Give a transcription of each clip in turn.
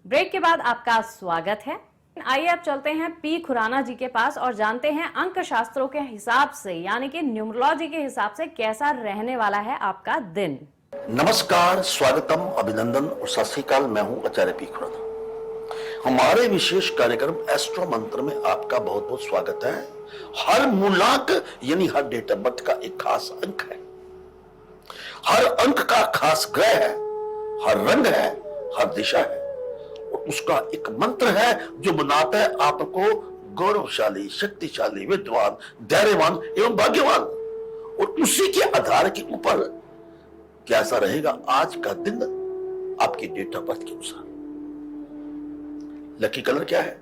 Break के बाद आपका स्वागत है। आइए अब चलते हैं पी खुराना जी के पास और जानते हैं अंक शास्त्रों के हिसाब से यानी कि न्यूमरोलॉजी के हिसाब से कैसा रहने वाला है आपका दिन। नमस्कार, स्वागतम, अभिनंदन और सत श्री अकाल। मैं हूं आचार्य पी खुराना। हमारे विशेष कार्यक्रम एस्ट्रो मंत्र में आपका बहुत बहुत स्वागत है। हर मूलांक यानी हर डेट ऑफ बर्थ का एक खास अंक है, हर अंक का खास ग्रह है, हर रंग है, हर दिशा है और उसका एक मंत्र है जो बनाता है आपको गौरवशाली, शक्तिशाली, विद्वान, धैर्यवान एवं भाग्यवान। और उसी के आधार के ऊपर कैसा रहेगा आज का दिन आपकी डेट ऑफ बर्थ के अनुसार। लकी कलर क्या है,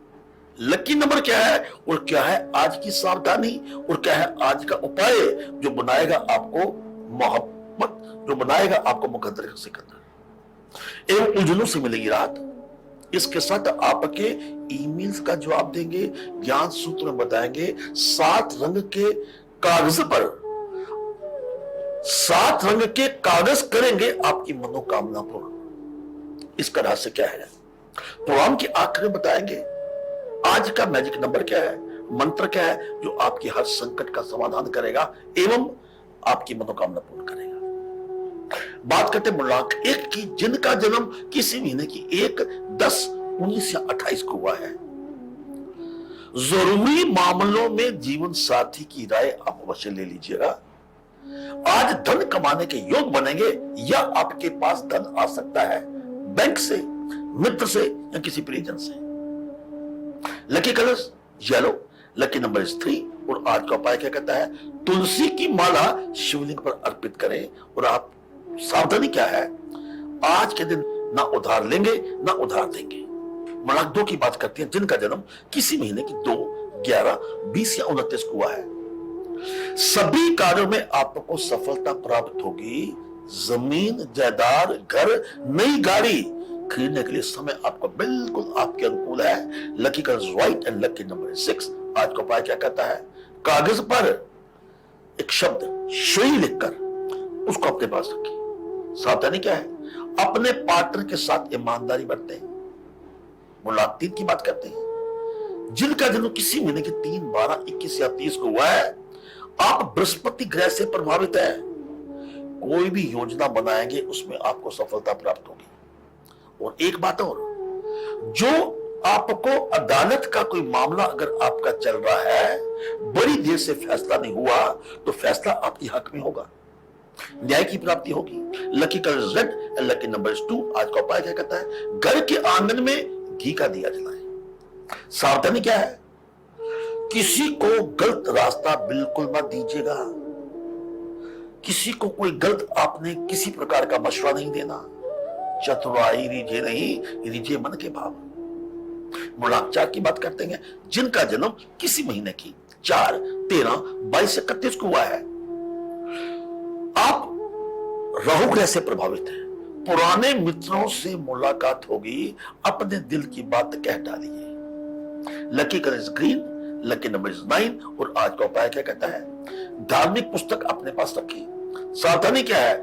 लकी नंबर क्या है और क्या है आज की सावधानी और क्या है आज का उपाय जो बनाएगा आपको मोहब्बत, जो बनाएगा आपको मुकद्दर का सिकंदर एवं उलझनों से मिलेगी राहत। इसके साथ आपके ईमेल्स का जवाब देंगे, ज्ञान सूत्र में बताएंगे, 7 रंग के कागज पर 7 रंग के कागज करेंगे आपकी मनोकामना पूर्ण। इसका रहस्य क्या है प्रोग्राम के आखिर में बताएंगे। आज का मैजिक नंबर क्या है, मंत्र क्या है जो आपकी हर संकट का समाधान करेगा एवं आपकी मनोकामना पूर्ण करेगा। बात करते मूलांक 1 की, जिनका जन्म किसी महीने की 1, 10, 19 या 28 को हुआ है। जरूरी मामलों में जीवन साथी की राय आप अवश्य ले लीजिएगा। आज धन कमाने के योग बनेंगे या आपके पास धन आ सकता है बैंक से, मित्र से या किसी परिजन से। Lucky colours yellow, lucky number is 3 और आज का उपाय क्या कहता है, तुलसी की माला शिवलिंग पर अर्पित करें। और आप सावधानी क्या है, आज के दिन ना उधार लेंगे ना उधार देंगे। मूलांक 2 की बात करते हैं, जिनका जन्म किसी महीने की 2, 11, 20 या 29 को हुआ है। सभी कार्यों में आपको सफलता प्राप्त होगी। जमीन, जायदाद, घर, नई गाड़ी खरीदने के लिए समय आपको बिल्कुल आपके अनुकूल है। Lucky colour white and lucky number 6। आज का उपाय क्या कहता है, कागज पर एक शब्द श्री लिखकर उसको अपने पास रखिए। सावधानी क्या है, अपने पार्टनर के साथ ईमानदारी बरतें। मूलांक 3 की बात करते हैं, जिनका जन्म किसी महीने के 3, 12, 21 या 30 को हुआ है। आप बृहस्पति ग्रह से प्रभावित है। कोई भी योजना बनाएंगे उसमें आपको सफलता प्राप्त होगी। और एक बात और, जो आपको अदालत का कोई मामला अगर आपका चल रहा है, बड़ी देर से फैसला नहीं हुआ तो फैसला आपके हक में होगा, न्याय की प्राप्ति होगी। Lucky colour red and lucky number 2। आज का उपाय क्या कहता है, घर के आंगन में घी का दिया जलाएं। सावधानी क्या है, किसी को गलत रास्ता बिल्कुल मत दीजिएगा। किसी को कोई गलत आपने किसी प्रकार का मशवरा नहीं देना। चतुराई रीझे नहीं, रीझे मन के भाव। मूलांक 4 की बात करते हैं, जिनका जन्म किसी महीने की 4, 13, 22 से 31 को हुआ है। आप राहु ग्रह से प्रभावित हैं। पुराने मित्रों से मुलाकात होगी, अपने दिल की बात कह डालिए। Lucky colour is green, lucky number is 9 और आज का उपाय क्या कहता है, धार्मिक पुस्तक अपने पास रखिए। सावधानी क्या है,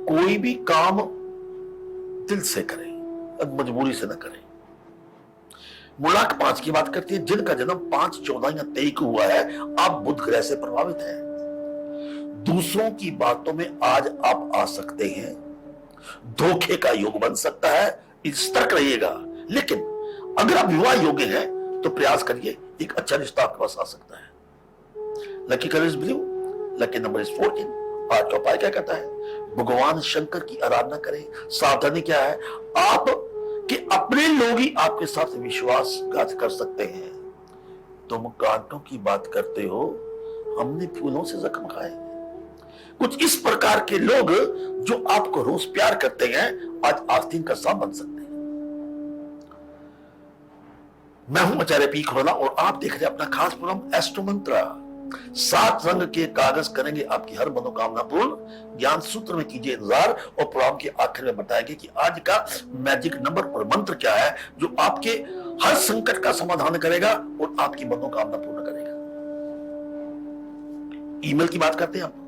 कोई भी काम दिल से करें, मजबूरी से न करें। मूलांक 5 की बात करती है, जिनका जन्म 5, 14 या 23 को हुआ है। आप बुध ग्रह से प्रभावित हैं। दूसरों की बातों में आज आप आ सकते हैं, धोखे का योग बन सकता है, सतर्क रहिएगा। लेकिन अगर आप विवाह योग्य हैं तो प्रयास करिए, एक अच्छा रिश्ता आपके पास आ सकता है। Lucky colour is blue, lucky number is 14। आज का उपाय क्या कहता है, भगवान शंकर की आराधना करें। सावधानी क्या है, आप कि अपने लोग ही आपके साथ विश्वासघात कर सकते हैं। तुम कांटों की बात करते हो, हमने फूलों से जख्म खाए। कुछ इस प्रकार के लोग जो आपको रोज प्यार करते हैं, आज आस्तीन का सांप बन सकते हैं। मैं हूं आचार्य पी खुराना और आप देख रहे हैं अपना खास प्रोग्राम एस्ट्रो मंत्र। 7 रंग के कागज करेंगे आपकी हर मनोकामना पूर्ण। ज्ञान सूत्र में कीजिए इंतजार और प्रोग्राम के आखिर में बताएंगे कि आज का मैजिक नंबर और मंत्र क्या है जो आपके हर संकट का समाधान करेगा और आपकी मनोकामना पूर्ण करेगा। ईमेल की बात करते हैं आप।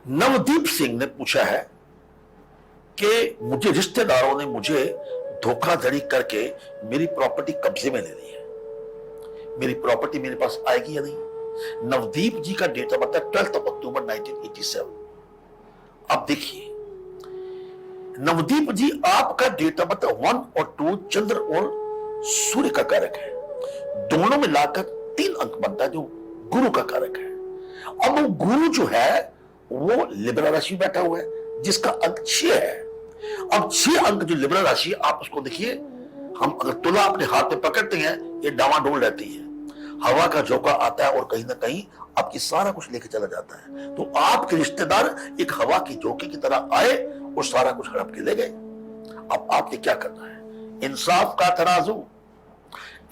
नवदीप सिंह ने पूछा है कि मुझे रिश्तेदारों ने मुझे धोखाधड़ी करके मेरी प्रॉपर्टी कब्जे में ले ली है, मेरी प्रॉपर्टी मेरे पास आएगी या नहीं। नवदीप जी का डेट ऑफ बर्थ है 12 अक्टूबर 1987। अब देखिए नवदीप जी आपका डेट ऑफ बर्थ 1 और 2 चंद्र और सूर्य का कारक है, दोनों मिलाकर 3 अंक बनता है जो गुरु का कारक है। अब वो गुरु जो है वो लिब्रा राशि बैठा हुआ है जिसका अंक 6 है। अब 6 अंक जो लिब्रा राशि, आप उसको देखिए, हम अगर तुला अपने हाथ में पकड़ते हैं ये डावाडोल रहती है, हवा का झोंका आता है और कहीं ना कहीं आपकी सारा कुछ लेके चला जाता है। तो आपके रिश्तेदार एक हवा की झोंके की तरह आए और सारा कुछ हड़प के ले गए। अब आपने क्या करना है, इंसाफ का तराजू,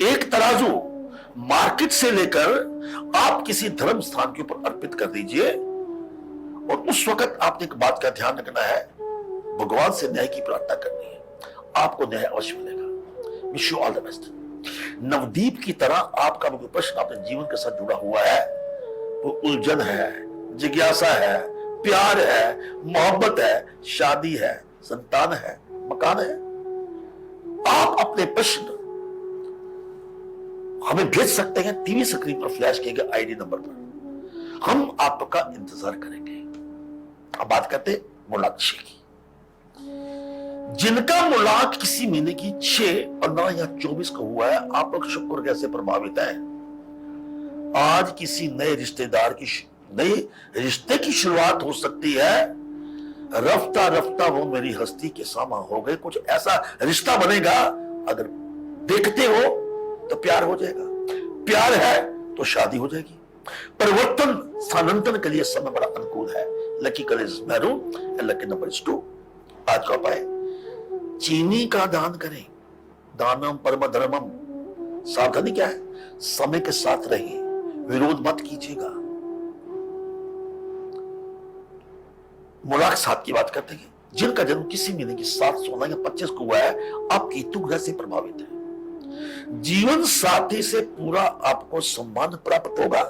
एक तराजू मार्केट से लेकर आप किसी धर्म स्थान के ऊपर अर्पित कर दीजिए और उस वक्त आपने एक बात का ध्यान रखना है, भगवान से न्याय की प्रार्थना करनी है, आपको न्याय अवश्य मिलेगा। Wish you all the best. Navdeep की तरह आपका जो प्रश्न अपने जीवन के साथ जुड़ा हुआ है वो उलझन है, जिज्ञासा है, प्यार है, मोहब्बत है, शादी है, संतान है, मकान है। आप अपने प्रश्न हमें भेज सकते हैं टीवी स्क्रीन पर फ्लैश किए गए आईडी नंबर पर, हम आपका इंतजार करेंगे। अब बात करते मुलाक 6 की। जिनका मुलाक किसी महीने की 6, 15 या 24 को हुआ है, आप लोग शुक्र कैसे प्रभावित हैं। आज किसी नए रिश्तेदार की नए रिश्ते की शुरुआत हो सकती है। रफ्ता रफ्ता वो मेरी हस्ती के सामा हो गए, कुछ ऐसा रिश्ता बनेगा, अगर देखते हो तो प्यार हो जाएगा, प्यार है तो शादी हो जाएगी। परिवर्तन स्थानांतरण के लिए समय बड़ा अनुकूल है। Lucky colour is maroon and lucky number is 2। आज का उपाय, चीनी का दान करें, दानम परम धर्मम। सावधानी क्या है, समय के साथ रहिए, विरोध मत कीजिएगा। मुलाक 7 की बात करते हैं। जिनका जन्म किसी महीने की 7, 16 या 25 को हुआ है, आप केतु ग्रह से प्रभावित है। जीवन साथी से पूरा आपको सम्मान प्राप्त होगा,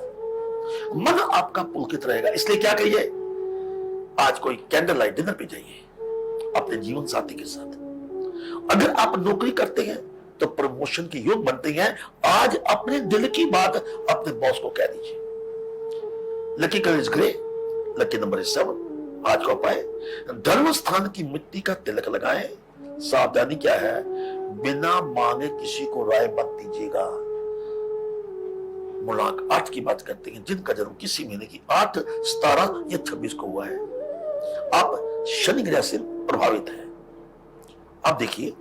मन आपका पुलकित रहेगा। इसलिए क्या करिए, आज कोई कैंडल लाइट डिनर पे जाइए अपने जीवन साथी के साथ। अगर आप नौकरी करते हैं तो प्रमोशन के योग बनते हैं। आज अपने दिल की बात अपने बॉस को कह दीजिए। Lucky colour is grey, lucky number is 7। आज का उपाय, धर्म स्थान की मिट्टी का तिलक लगाएं। सावधानी क्या है, बिना मांगे किसी को राय मत दीजिएगा। मुलाक 8 की बात करते हैं। जिनका जन्म किसी महीने की 8, 17 या 26 को हुआ है, आप शनि ग्रह से प्रभावित हैं। अब देखिए,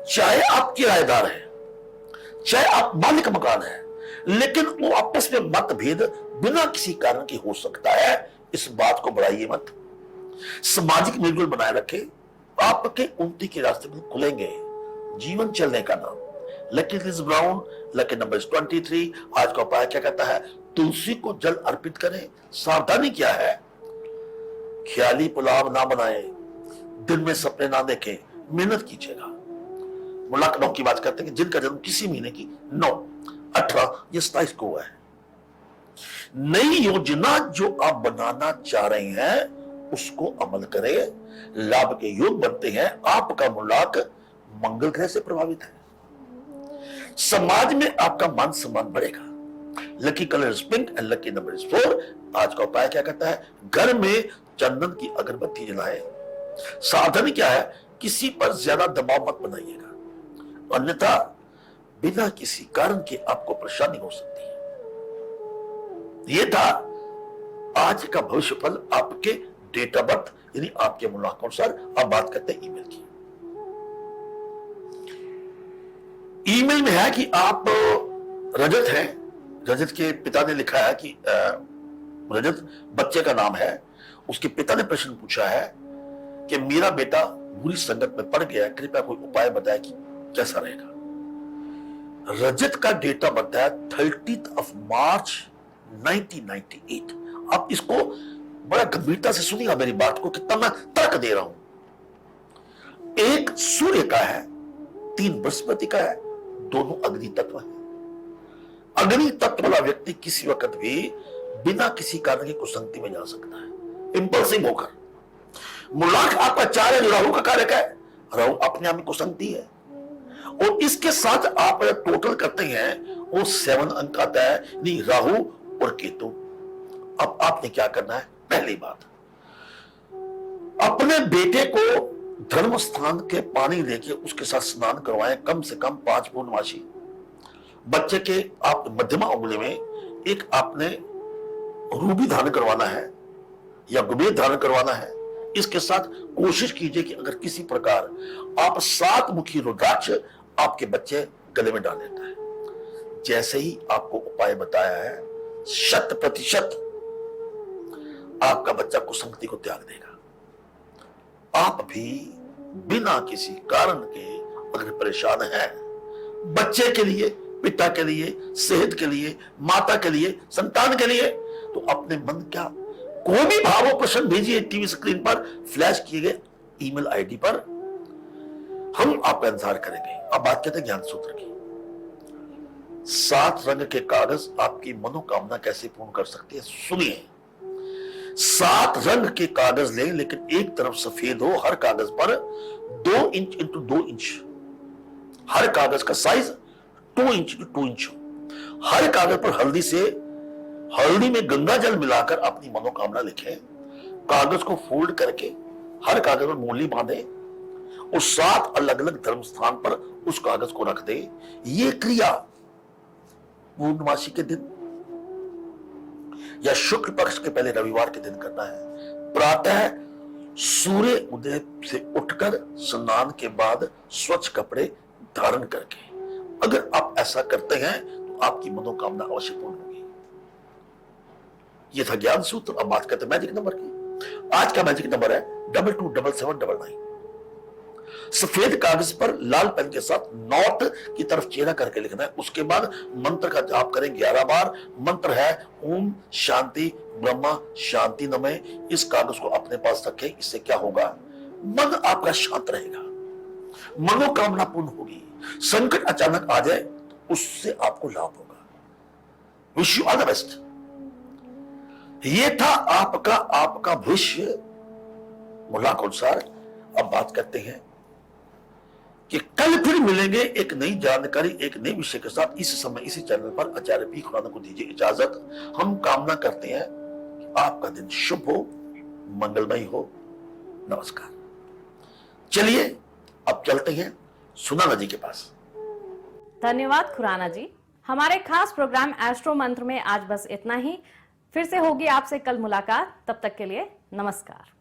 चाहे आप किराएदार हैं, चाहे आप मालिक मकान है, लेकिन वो आपस में मतभेद बिना किसी कारण के हो सकता है। इस बात को बढ़ाइए मत, सामाजिक मेलजोल बनाए रखें, आपके उन्नति के रास्ते में खुलेंगे। जीवन चलने का नाम, lucky is brown, lucky number 23। आज का उपाय क्या कहता है, तुलसी को जल अर्पित करें। सावधानी क्या है, ख्याली पुलाव ना बनाएं, दिन में सपने ना देखें, मेहनत कीजिएगा। मुलाक 9 की बात करते हैं। जिनका जन्म किसी महीने की 9, 18 या 27 को हुआ है, नई योजना जो आप बनाना चाह रहे हैं उसको अमल करें, लाभ के योग बनते हैं। आपका मुलाक मंगल ग्रह से प्रभावित है। समाज में आपका मान सम्मान बढ़ेगा। Lucky colour is pink and lucky number is 4। आज का उपाय क्या कहता है, घर में चंदन की अगरबत्ती जलाएं। सावधानी क्या है, किसी पर ज्यादा दबाव मत बनाइएगा, अन्यथा बिना किसी कारण के आपको परेशानी हो सकती है। यह था आज का भविष्य फल आपके डेट ऑफ बर्थ यानी आपके मुलाक अनुसार। अब बात करते हैं ईमेल की। ईमेल में है कि आप रजत हैं, रजत के पिता ने लिखा है कि रजत बच्चे का नाम है। उसके पिता ने प्रश्न पूछा है कि मेरा बेटा बुरी संगत में पड़ गया, कृपया कोई उपाय बताएं कि कैसा रहेगा। रजत का डेट ऑफ बर्थ है 30 मार्च 1998। आप इसको बड़ा गंभीरता से सुनिएगा मेरी बात को, कितना मैं तर्क दे रहा हूं। एक सूर्य का है, 3 बृहस्पति का है, दोनों अग्नि तत्व है। अग्नि तत्व वाला व्यक्ति किसी वक्त भी बिना किसी कारण की कुसंगति में जा सकता है, इंपल्सिव होकर। मुलाक आपका 4 है जो राहु का कारक है, राहु अपने आप में कुसंगति है, और इसके साथ आप टोटल करते हैं वो 7 अंक आता है, नहीं राहु और केतु। अब आपने क्या करना है, पहली बात अपने बेटे को धर्म स्थान के पानी लेके उसके साथ स्नान करवाएं, कम से कम 5 पूर्णमासी। बच्चे के आप मध्यमा उंगली में एक आपने रूबी धारण करवाना है या गुबेर धारण करवाना है। इसके साथ कोशिश कीजिए कि अगर किसी प्रकार आप 7 मुखी रुद्राक्ष आपके बच्चे गले में डाल लेता है, जैसे ही आपको उपाय बताया है 100% आपका बच्चा कुसंगति को त्याग देगा। आप भी बिना किसी कारण के अगर परेशान हैं, बच्चे के लिए, पिता के लिए, सेहत के लिए, माता के लिए, संतान के लिए, तो अपने मन क्या कोई भी भावों प्रश्न भेजिए टीवी स्क्रीन पर फ्लैश किए गए ईमेल आईडी पर, हम आपका इंतजार करेंगे। अब बात करते हैं ज्ञान सूत्र की। 7 रंग के कागज आपकी मनोकामना कैसे पूर्ण कर सकते हैं, सुनिए। 7 रंग के कागज लें, लेकिन एक तरफ सफेद हो, हर कागज पर 2 इंच इंटू 2 इंच, हर कागज का साइज 2 इंच इंटू 2 इंच हो। हर कागज पर हल्दी में गंगा जल मिलाकर अपनी मनोकामना लिखें। कागज को फोल्ड करके हर कागज पर मूली बांधे और 7 अलग अलग धर्म स्थान पर उस कागज को रख दे। ये क्रिया पूर्णमासी के दिन या शुक्ल पक्ष के पहले रविवार के दिन करना है। प्रातः सूर्य उदय से उठकर स्नान के बाद स्वच्छ कपड़े धारण करके अगर आप ऐसा करते हैं तो आपकी मनोकामना अवश्य पूर्ण होगी। यह था ज्ञान सूत्र। अब बात करते हैं मैजिक नंबर की। आज का मैजिक नंबर है 227799। सफेद कागज पर लाल पेन के साथ नॉट की तरफ चेहरा करके लिखना है। उसके बाद मंत्र का जाप करें 11 बार। मंत्र है ओम शांति ब्रह्मा शांति नमः। इस कागज को अपने पास रखें। इससे क्या होगा, मन आपका शांत रहेगा, मनोकामना पूर्ण होगी। संकट अचानक आ जाए तो उससे आपको लाभ होगा। Wish you all the best. ये था आपका भविष्य मुलाक अनुसार। अब बात करते हैं कि कल फिर मिलेंगे एक नई जानकारी, एक नए विषय के साथ। इस समय इसी चैनल पर आचार्य पी खुराना को दीजिए इजाजत। हम कामना करते हैं कि आपका दिन शुभ हो, मंगलमय हो। नमस्कार। चलिए अब चलते हैं सुनाना जी के पास। धन्यवाद खुराना जी। हमारे खास प्रोग्राम एस्ट्रो मंत्र में आज बस इतना ही। फिर से होगी आपसे कल मुलाकात। तब तक के लिए नमस्कार।